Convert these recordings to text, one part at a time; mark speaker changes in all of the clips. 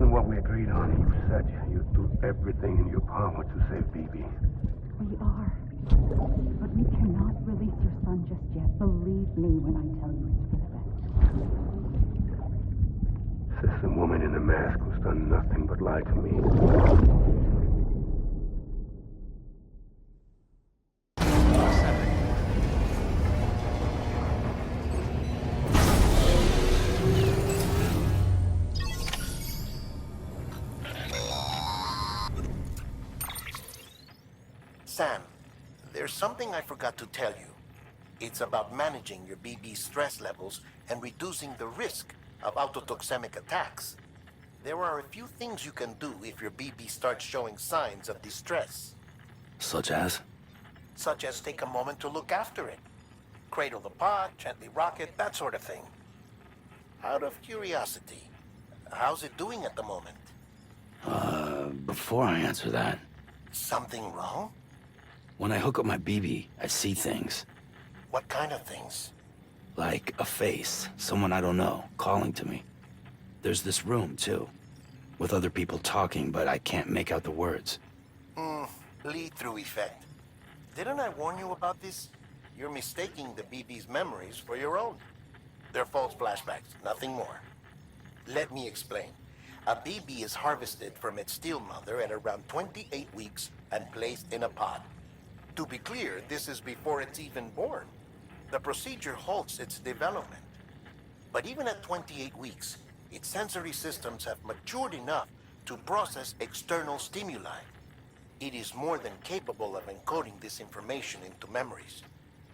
Speaker 1: isn't what we agreed on. You said you'd do everything in your power to save BB.
Speaker 2: We are. But we cannot release your son just yet. Believe me when I tell you it's for the best.
Speaker 1: Says the woman in the mask who's done nothing but lie to me.
Speaker 3: Sam, there's something I forgot to tell you. It's about managing your BB stress levels and reducing the risk of autotoxemic attacks. There are a few things you can do if your BB starts showing signs of distress.
Speaker 4: Such as?
Speaker 3: Such as take a moment to look after it. Cradle the pod, gently rock it, that sort of thing. Out of curiosity, how's it doing at the moment?
Speaker 4: Before I answer that,
Speaker 3: Something wrong?
Speaker 4: when I hook up my BB, I see things.
Speaker 3: What kind of things?
Speaker 4: Like a face, someone I don't know, calling to me. There's this room, too, with other people talking, but I can't make out the words.
Speaker 3: Lead-through effect. Didn't I warn you about this? You're mistaking the BB's memories for your own. They're false flashbacks, nothing more. Let me explain. A BB is harvested from its steel mother at around 28 weeks and placed in a pod. To be clear, this is before it's even born. The procedure halts its development. But even at 28 weeks, its sensory systems have matured enough to process external stimuli. It is more than capable of encoding this information into memories,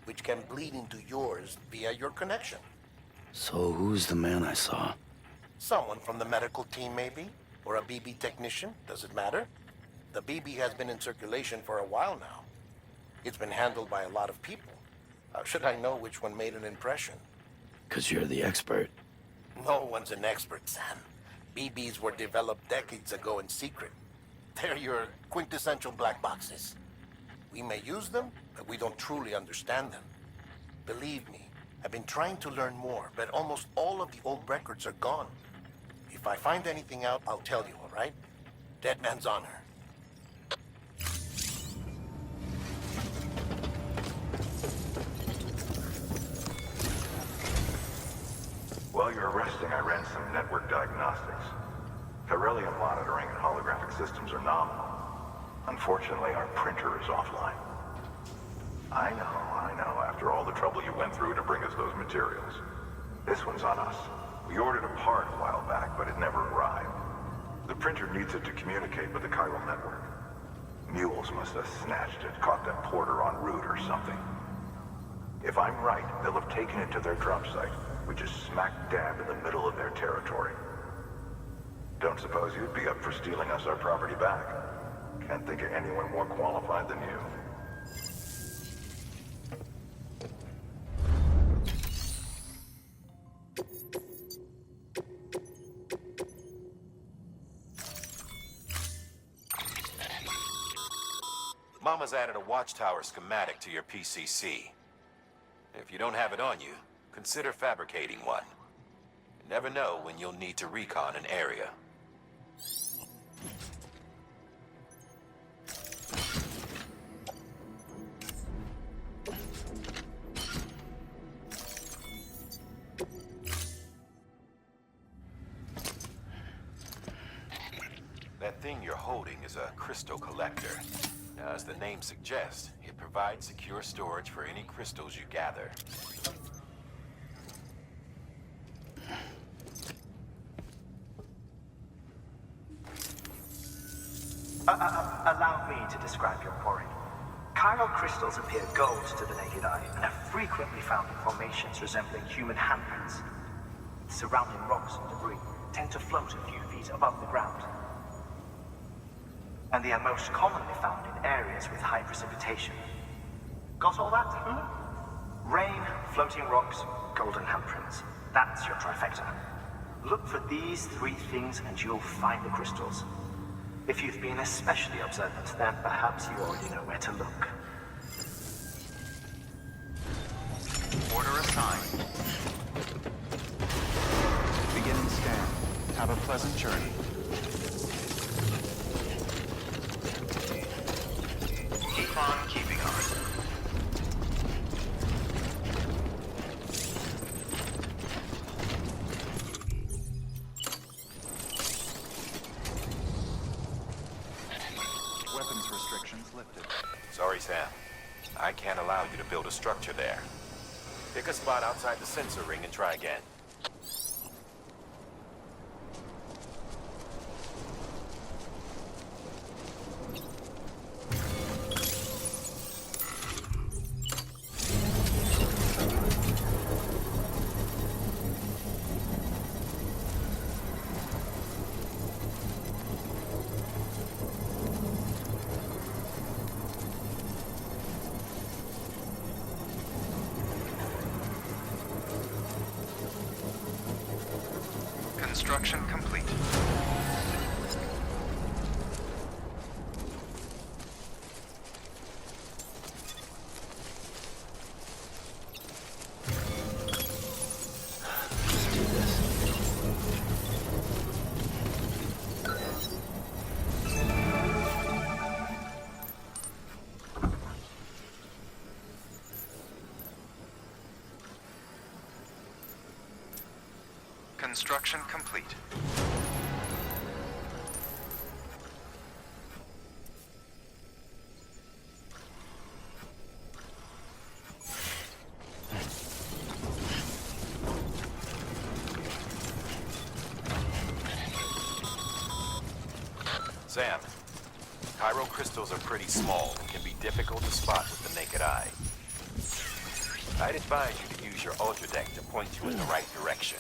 Speaker 3: which can bleed into yours via your connection.
Speaker 4: So who's the man I saw?
Speaker 3: Someone from the medical team, maybe? Or a BB technician? Does it matter? The BB has been in circulation for a while now. It's been handled by a lot of people. How should I know which one made an impression?
Speaker 4: 'Cause you're the expert.
Speaker 3: No one's an expert, Sam. BBs were developed decades ago in secret. They're your quintessential black boxes. We may use them, but we don't truly understand them. Believe me, I've been trying to learn more, but almost all of the old records are gone. If I find anything out, I'll tell you, all right? Dead man's honor.
Speaker 5: While you're resting, I ran some network diagnostics. Beryllium monitoring and holographic systems are nominal. Unfortunately, our printer is offline. I know. After all the trouble you went through to bring us those materials. This one's on us. We ordered a part a while back, but it never arrived. The printer needs it to communicate with the chiral network. Mules must have snatched it, caught that porter en route or something. If I'm right, they'll have taken it to their drop site, which is smack dab in the middle of their territory. Don't suppose you'd be up for stealing us our property back? Can't think of anyone more qualified than you.
Speaker 6: Mama's added a watchtower schematic to your PCC. If you don't have it on you, consider fabricating one. You never know when you'll need to recon an area. That thing you're holding is a crystal collector. Now, as the name suggests, it provides secure storage for any crystals you gather.
Speaker 7: Allow me to describe your quarry. Chiral crystals appear gold to the naked eye and are frequently found in formations resembling human handprints. Surrounding rocks and debris tend to float a few feet above the ground. And they are most commonly found in areas with high precipitation. Got all that? Rain, floating rocks, golden handprints. That's your trifecta. Look for these three things and you'll find the crystals. If you've been especially observant, then perhaps you already know where to look.
Speaker 6: Order assigned. Beginning scan. Have a pleasant journey.
Speaker 8: lifted.
Speaker 6: Sorry, Sam. I can't allow you to build a structure there. Pick a spot outside the sensor ring and try again.
Speaker 8: Construction complete.
Speaker 4: Let's do this.
Speaker 8: Construction complete.
Speaker 6: Sam, Chiral crystals are pretty small and can be difficult to spot with the naked eye. I'd advise you to use your ultra deck to point you in the right direction.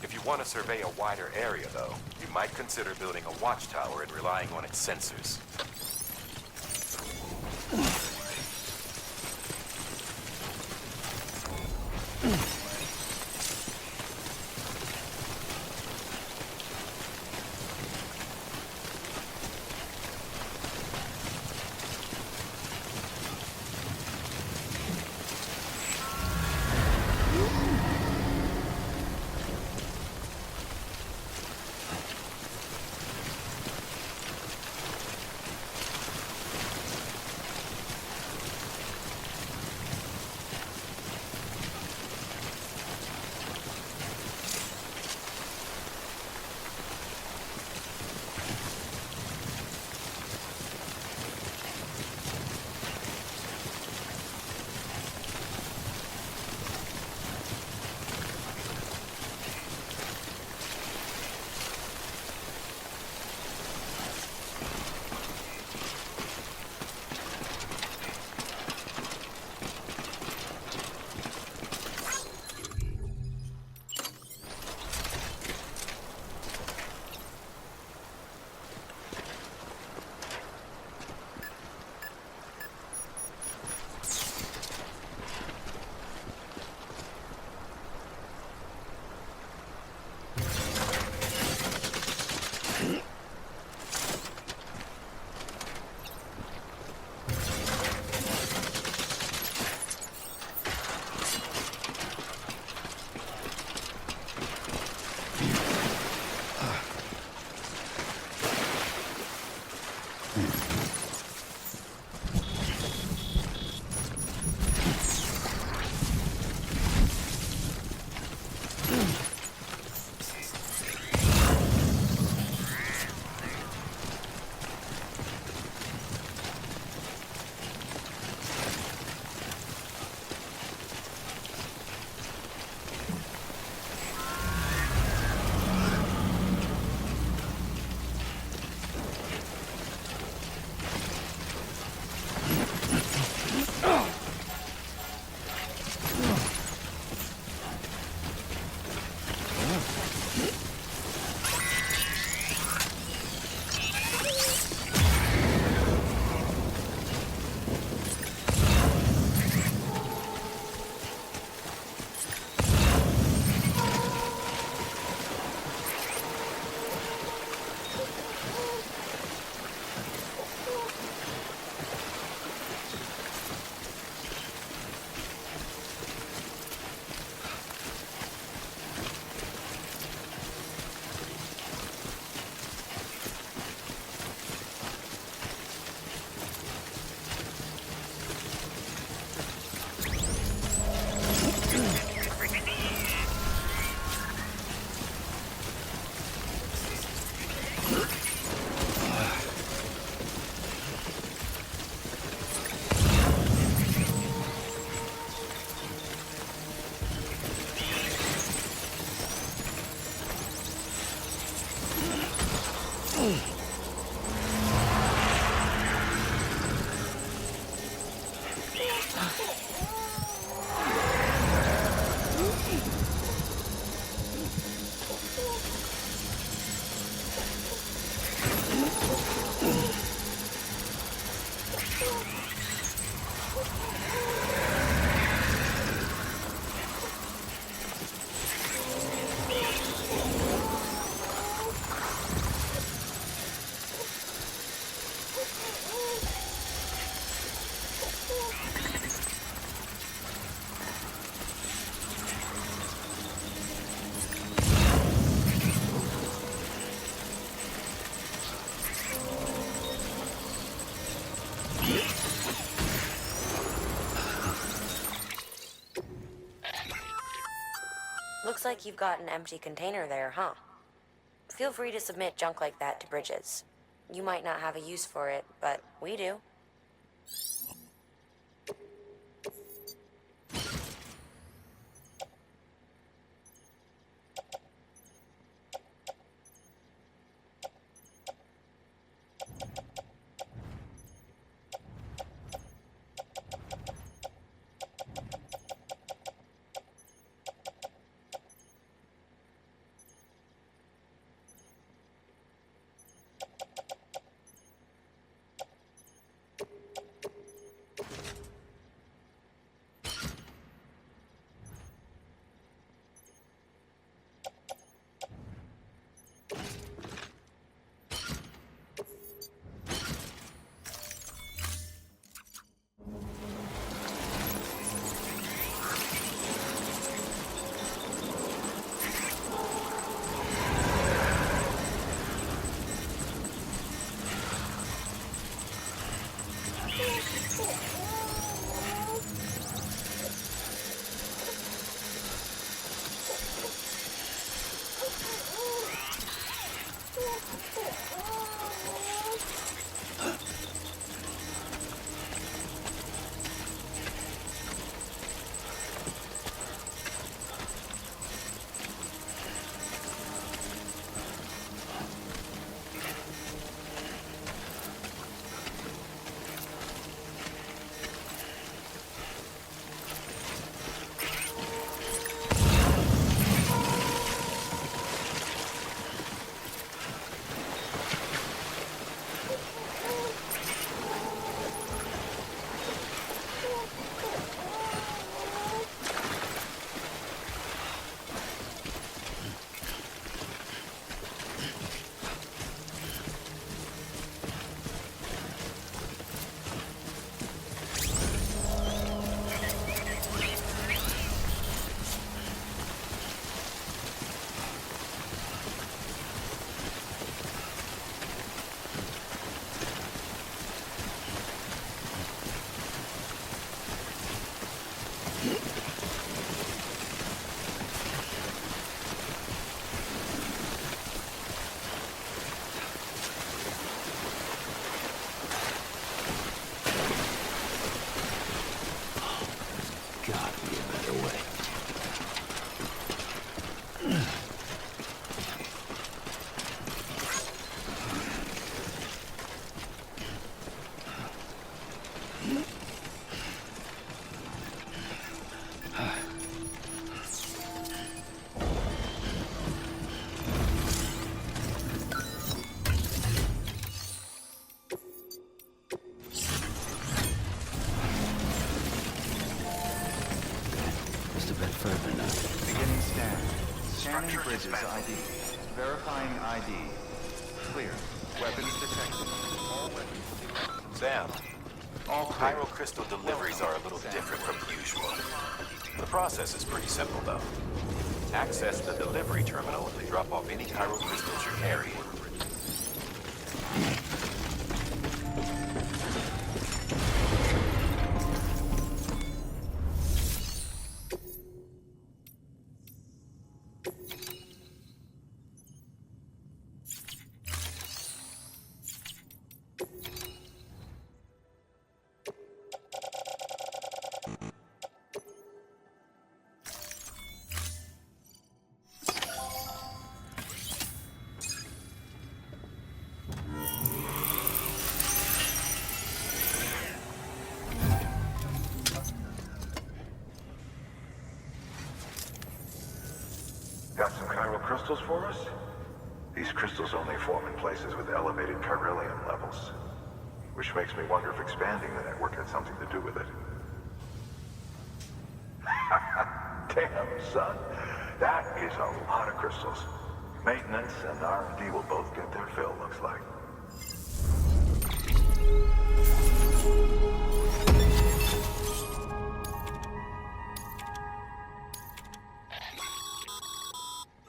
Speaker 6: If you want to survey a wider area, though, you might consider building a watchtower and relying on its sensors.
Speaker 9: Looks like you've got an empty container there, huh? Feel free to submit junk like that to Bridges. You might not have a use for it, but we do.
Speaker 8: Beginning scan. Scanning Bridges ID. Verifying ID. Clear. Weapons detected. All weapons.
Speaker 6: Sam,
Speaker 8: All clear.
Speaker 6: Chiral crystal deliveries are a little different from usual. The process is pretty simple, though. Access the delivery terminal to drop off any chiral crystals you're carrying.
Speaker 5: crystals for us? These crystals only form in places with elevated chiralium levels. Which makes me wonder if expanding the network had something to do with it. Damn, son. That is a lot of crystals. Maintenance and R&D will both get their fill, looks like.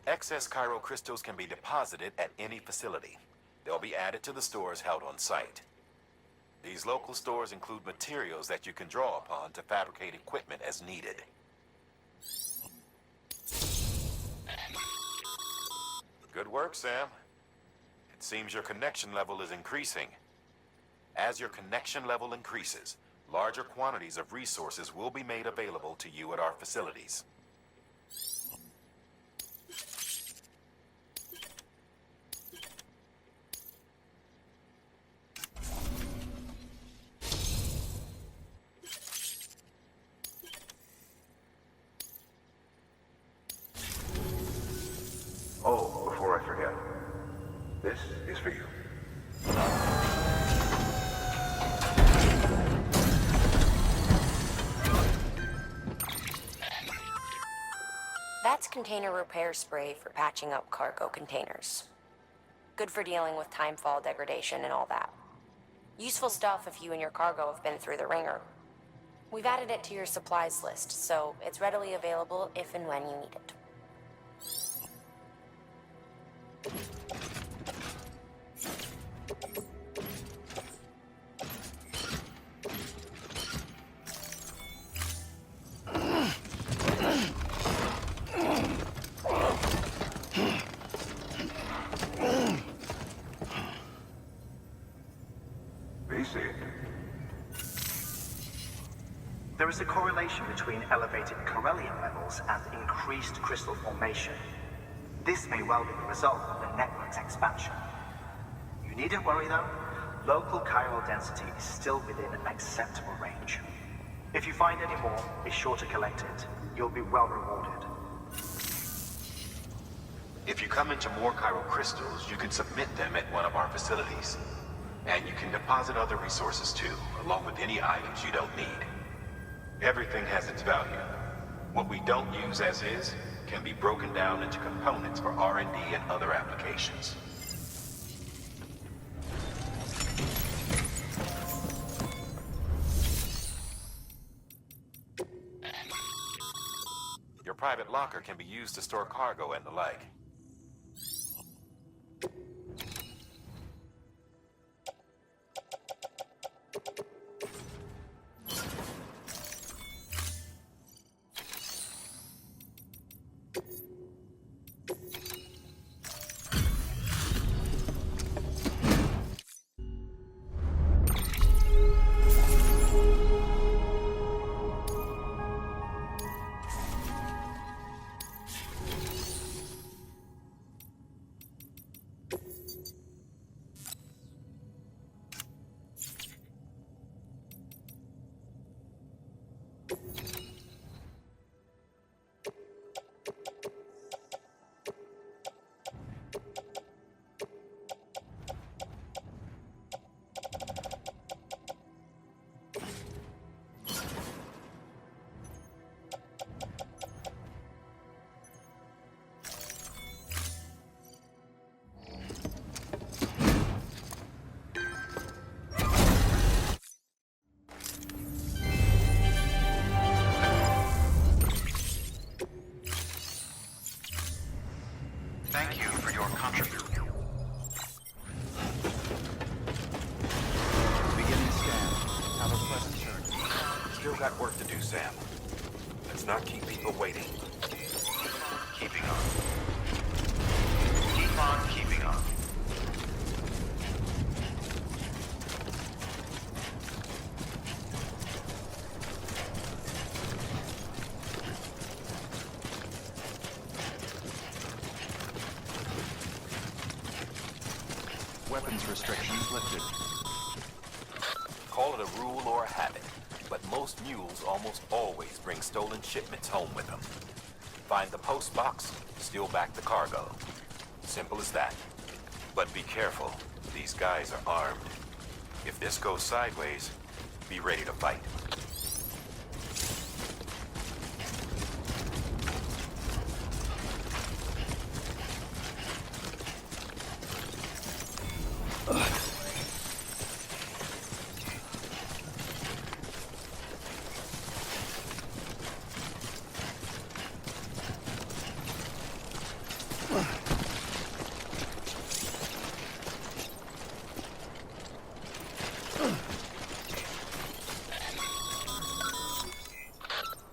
Speaker 6: Excess chiral crystals can be deposited at any facility. They'll be added to the stores held on site. These local stores include materials that you can draw upon to fabricate equipment as needed. Good work, Sam. It seems your connection level is increasing. As your connection level increases, larger quantities of resources will be made available to you at our facilities.
Speaker 5: Oh, before I forget, this is for you.
Speaker 9: That's container repair spray for patching up cargo containers. Good for dealing with timefall degradation and all that. Useful stuff if you and your cargo have been through the ringer. We've added it to your supplies list, so it's readily available if and when you need it.
Speaker 7: There is a correlation between elevated chiralium levels and increased crystal formation. This may well be the result of the network's expansion. You needn't worry though, local chiral density is still within an acceptable range. If you find any more, be sure to collect it. You'll be well rewarded.
Speaker 6: If you come into more chiral crystals, you can submit them at one of our facilities. And you can deposit other resources too, along with any items you don't need. Everything has its value. What we don't use as is can be broken down into components for R&D and other applications. Your private locker can be used to store cargo and the like.
Speaker 8: Thank you for your contribution. Beginning scan. Have a pleasant journey.
Speaker 6: Still got work to do, Sam. Let's not keep people waiting.
Speaker 8: Keeping on. Keep on keeping on. Weapons restrictions lifted.
Speaker 6: Call it a rule or a habit, but most mules almost always bring stolen shipments home with them. Find the post box, steal back the cargo. Simple as that. But be careful. These guys are armed. If this goes sideways, be ready to fight.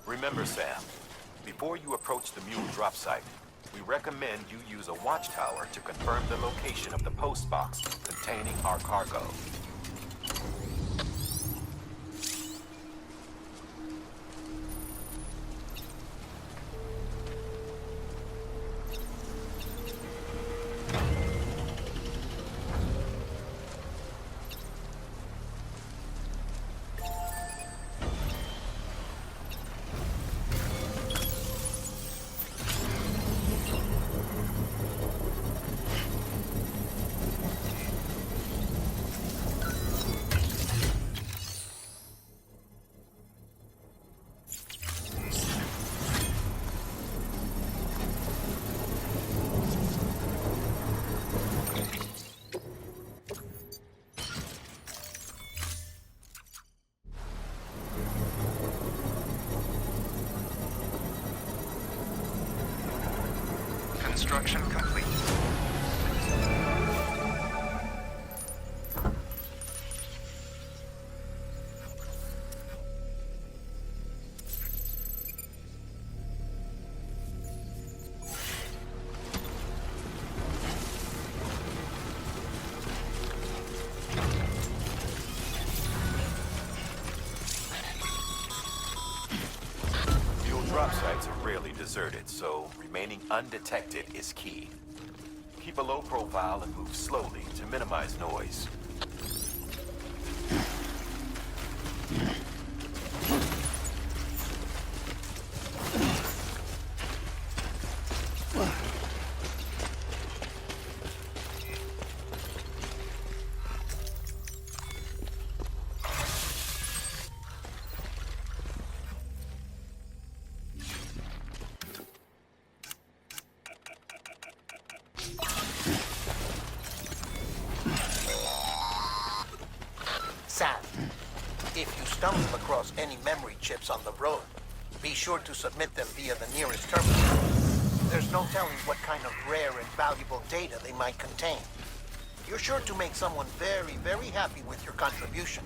Speaker 6: Remember, Sam, before you approach the mule drop site, we recommend you use a watchtower to confirm the location of the post box containing our cargo.
Speaker 8: Construction complete.
Speaker 6: Mule drop sites are rarely deserted, so remaining undetected is key. Keep a low profile and move slowly to minimize noise.
Speaker 3: Sam, if you stumble across any memory chips on the road, be sure to submit them via the nearest terminal. There's no telling what kind of rare and valuable data they might contain. You're sure to make someone very, very happy with your contribution.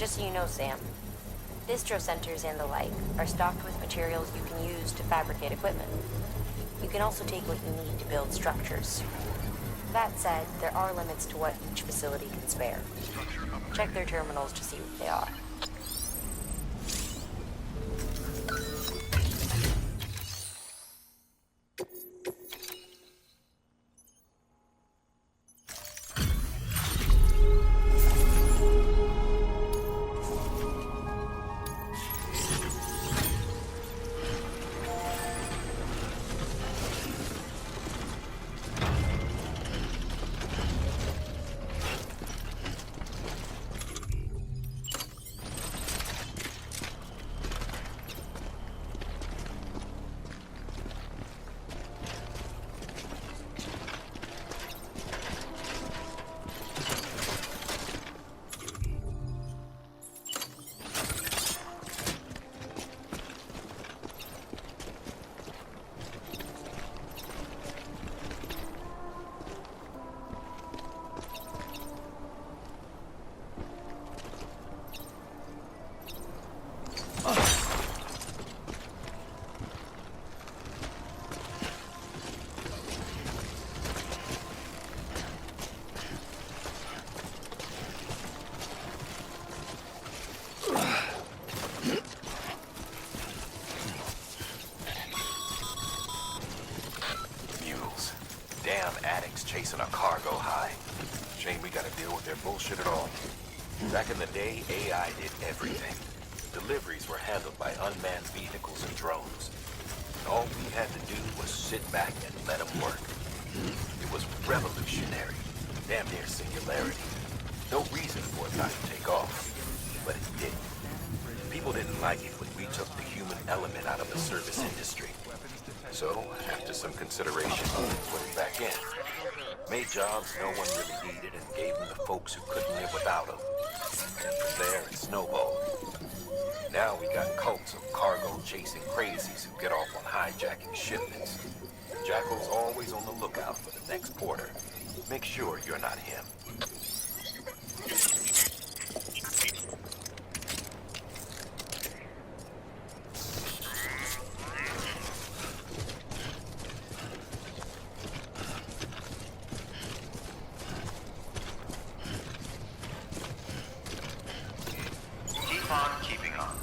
Speaker 9: Just so you know, Sam, distro centers and the like are stocked with materials you can use to fabricate equipment. You can also take what you need to build structures. That said, there are limits to what each facility can spare. Check their terminals to see what they are.
Speaker 6: Chasing a cargo high. Shame we gotta deal with their bullshit at all. Back in the day, AI did everything. Deliveries were handled by unmanned vehicles and drones. All we had to do was sit back and let them work. It was revolutionary. Damn near singularity. No reason for it not to take off. But it did. People didn't like it when we took the human element out of the service industry. So, after some consideration, we put it back in. Made jobs no one really needed and gave them to folks who couldn't live without them. And from there, it snowballed. Now we got cults of cargo-chasing crazies who get off on hijacking shipments. Jackal's always on the lookout for the next porter. Make sure you're not him.
Speaker 8: Keeping on.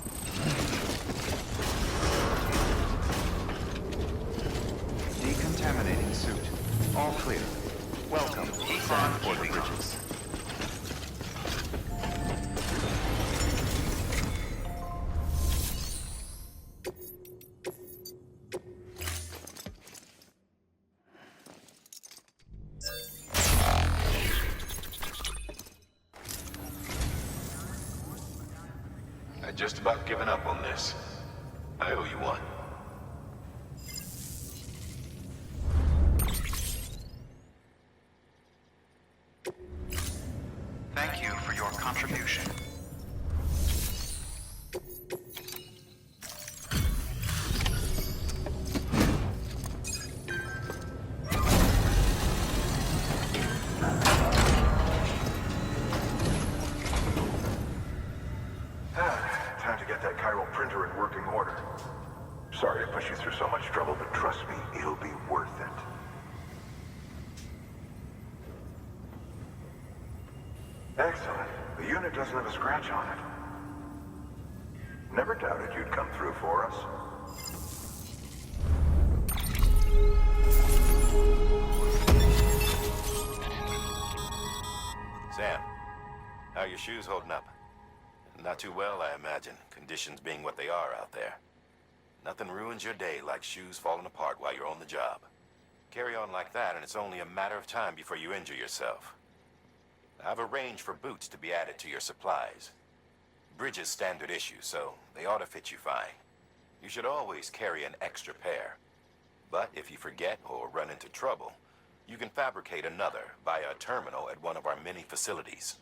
Speaker 8: Decontaminating suit. All clear. Welcome, Sand Porter Bridges.
Speaker 6: I'd just about given up on this. I owe you one.
Speaker 8: Thank you for your contribution.
Speaker 5: Time to get that Chiral printer in working order. Sorry to push you through so much trouble, but trust me, it'll be worth it. Excellent. The unit doesn't have a scratch on it. Never doubted you'd come through for us.
Speaker 6: Sam, how are your shoes holding up? Not too well, I imagine, conditions being what they are out there. Nothing ruins your day like shoes falling apart while you're on the job. Carry on like that, and it's only a matter of time before you injure yourself. I've arranged for boots to be added to your supplies. Bridges standard issue, so they ought to fit you fine. You should always carry an extra pair. But if you forget or run into trouble, you can fabricate another via a terminal at one of our many facilities.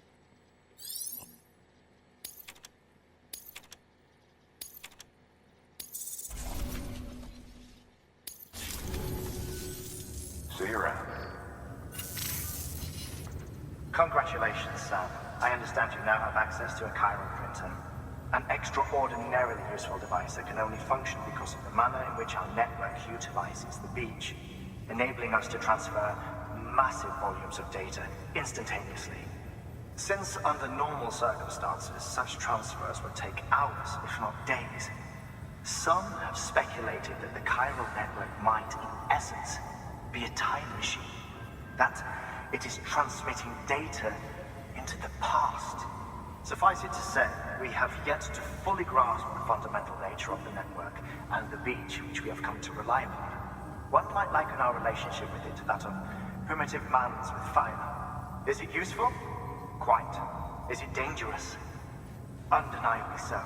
Speaker 5: See you around.
Speaker 7: Congratulations, Sam. I understand you now have access to a chiral printer. An extraordinarily useful device that can only function because of the manner in which our network utilizes the beach, enabling us to transfer massive volumes of data instantaneously. Since under normal circumstances, such transfers would take hours, if not days, some have speculated that the chiral network might, in essence, be a time machine. That it is transmitting data into the past. Suffice it to say, we have yet to fully grasp the fundamental nature of the network and the beach which we have come to rely upon. One might liken our relationship with it to that of primitive mans with fire. Is it useful? Quite. Is it dangerous? Undeniably so.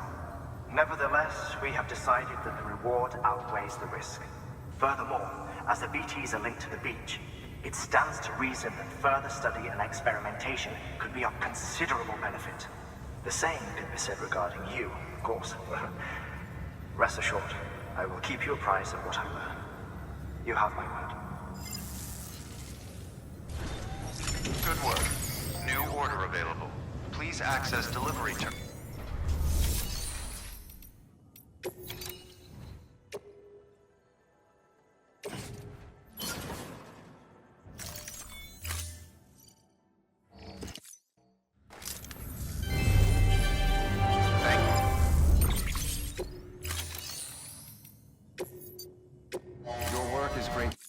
Speaker 7: Nevertheless, we have decided that the reward outweighs the risk. Furthermore, as the BTs are linked to the beach, it stands to reason that further study and experimentation could be of considerable benefit. The same can be said regarding you, of course. Rest assured, I will keep you apprised of what I learn. You have my word.
Speaker 8: Good work. New order available. Please access delivery terminal. Your work is great.